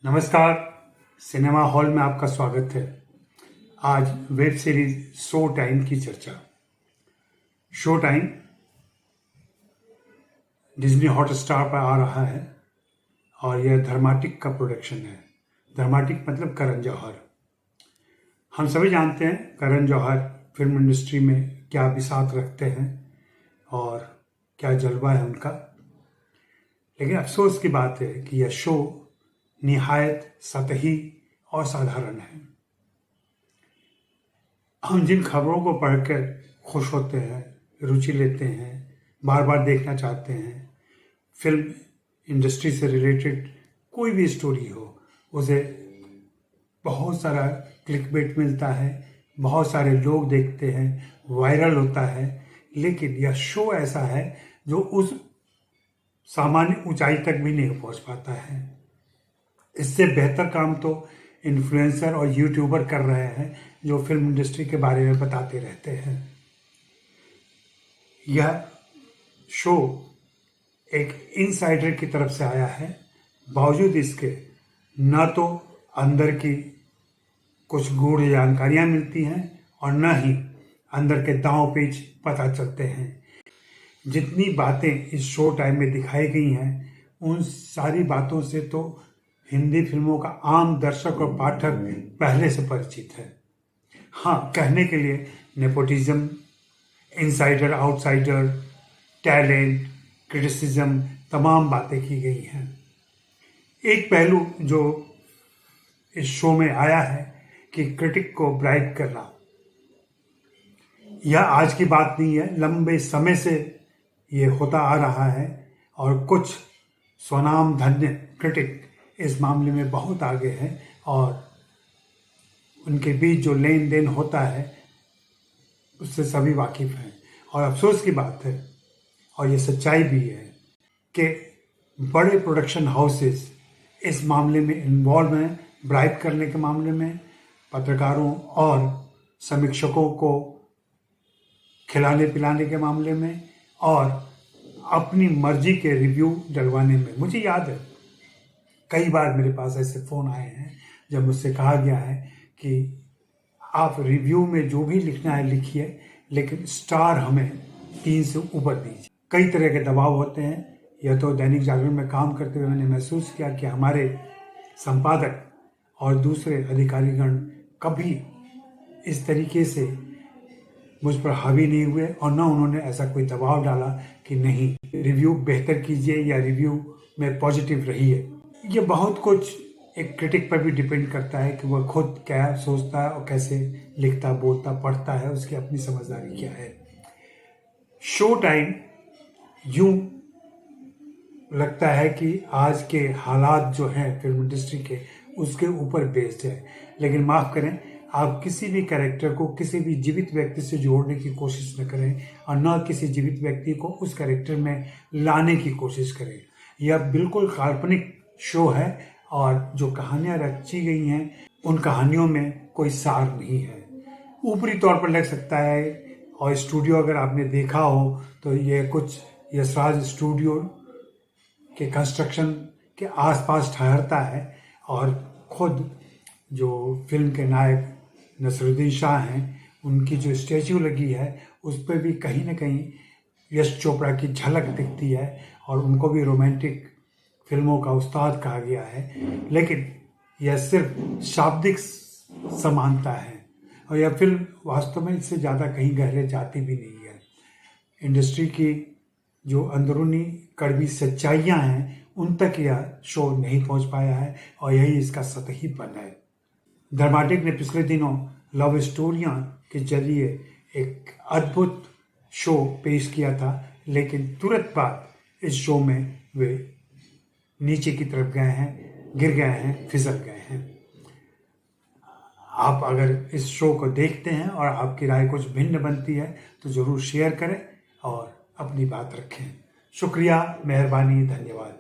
नमस्कार। Cinema hall में आपका स्वागत है। आज वेब सीरीज शो टाइम की चर्चा। शो टाइम डिज्नी हॉटस्टार पर आ रहा है और यह धर्माटिक का प्रोडक्शन है। धर्माटिक मतलब करण जौहर। हम सभी जानते हैं करण जौहर फिल्म इंडस्ट्री में क्या बिसात रखते हैं और क्या जलवा है उनका। लेकिन अफसोस की बात है कि यह शो निहायत सतही और साधारण है। हम जिन खबरों को पढ़कर खुश होते हैं, रुचि लेते हैं, बार बार देखना चाहते हैं, फिल्म इंडस्ट्री से रिलेटेड कोई भी स्टोरी हो, उसे बहुत सारा क्लिकबेट मिलता है, बहुत सारे लोग देखते हैं, वायरल होता है। लेकिन यह शो ऐसा है जो उस सामान्य ऊंचाई तक भी नहीं पहुंच पाता है। इससे बेहतर काम तो इन्फ्लुएंसर और यूट्यूबर कर रहे हैं जो फिल्म इंडस्ट्री के बारे में बताते रहते हैं। यह शो एक इनसाइडर की तरफ से आया है, बावजूद इसके न तो अंदर की कुछ गूढ़ जानकारियां मिलती हैं और न ही अंदर के दांव पेच पता चलते हैं। जितनी बातें इस शो टाइम में दिखाई गई हैं, उन सारी बातों से तो हिंदी फिल्मों का आम दर्शक और पाठक पहले से परिचित है। हाँ, कहने के लिए nepotism, insider outsider, talent, criticism, तमाम बातें की गई हैं। एक पहलू जो इस शो में आया है कि क्रिटिक को ब्राइब करना, यह आज की बात नहीं है, लंबे समय से ये होता आ रहा है और कुछ स्वनाम धन्य क्रिटिक इस मामले में बहुत आगे हैं और उनके बीच जो लेन देन होता है उससे सभी वाकिफ हैं। और अफसोस की बात है, और ये सच्चाई भी है, कि बड़े प्रोडक्शन हाउसेस इस मामले में इन्वॉल्व हैं, ब्राइब करने के मामले में, पत्रकारों और समीक्षकों को खिलाने पिलाने के मामले में और अपनी मर्जी के रिव्यू डलवाने में। मुझे याद है कई बार मेरे पास ऐसे फ़ोन आए हैं जब मुझसे कहा गया है कि आप रिव्यू में जो भी लिखना है लिखिए, लेकिन स्टार हमें 3 से ऊपर दीजिए। कई तरह के दबाव होते हैं। यह तो दैनिक जागरण में काम करते हुए मैंने महसूस किया कि हमारे संपादक और दूसरे अधिकारीगण कभी इस तरीके से मुझ पर हावी नहीं हुए और न उन्होंने ऐसा कोई दबाव डाला कि नहीं, रिव्यू बेहतर कीजिए या रिव्यू में पॉजिटिव रहिए। ये बहुत कुछ एक क्रिटिक पर भी डिपेंड करता है कि वह खुद क्या सोचता है और कैसे लिखता, बोलता, पढ़ता है, उसकी अपनी समझदारी क्या है। शो टाइम यूं लगता है कि आज के हालात जो हैं फिल्म इंडस्ट्री के, उसके ऊपर बेस्ड है। लेकिन माफ़ करें, आप किसी भी कैरेक्टर को किसी भी जीवित व्यक्ति से जोड़ने की कोशिश न करें और न किसी जीवित व्यक्ति को उस कैरेक्टर में लाने की कोशिश करें। यह बिल्कुल काल्पनिक शो है और जो कहानियाँ रची गई हैं उन कहानियों में कोई सार नहीं है। ऊपरी तौर पर लग सकता है, और स्टूडियो अगर आपने देखा हो तो ये कुछ यशराज स्टूडियो के कंस्ट्रक्शन के आसपास ठहरता है और खुद जो फिल्म के नायक नसरुद्दीन शाह हैं, उनकी जो स्टैचू लगी है उस पर भी कहीं ना कहीं यश चोपड़ा की झलक दिखती है और उनको भी रोमांटिक फिल्मों का उस्ताद कहा गया है। लेकिन यह सिर्फ शाब्दिक समानता है और यह फिल्म वास्तव में इससे ज़्यादा कहीं गहरे जाती भी नहीं है। इंडस्ट्री की जो अंदरूनी कड़वी सच्चाइयाँ हैं उन तक यह शो नहीं पहुंच पाया है और यही इसका सतहीपन है। धर्माटिक ने पिछले दिनों लव स्टोरियाँ के जरिए एक अद्भुत शो पेश किया था, लेकिन तुरंत बाद इस शो में वे नीचे की तरफ गए हैं, गिर गए हैं, फिसल गए हैं। आप अगर इस शो को देखते हैं और आपकी राय कुछ भिन्न बनती है तो ज़रूर शेयर करें और अपनी बात रखें। शुक्रिया, मेहरबानी, धन्यवाद।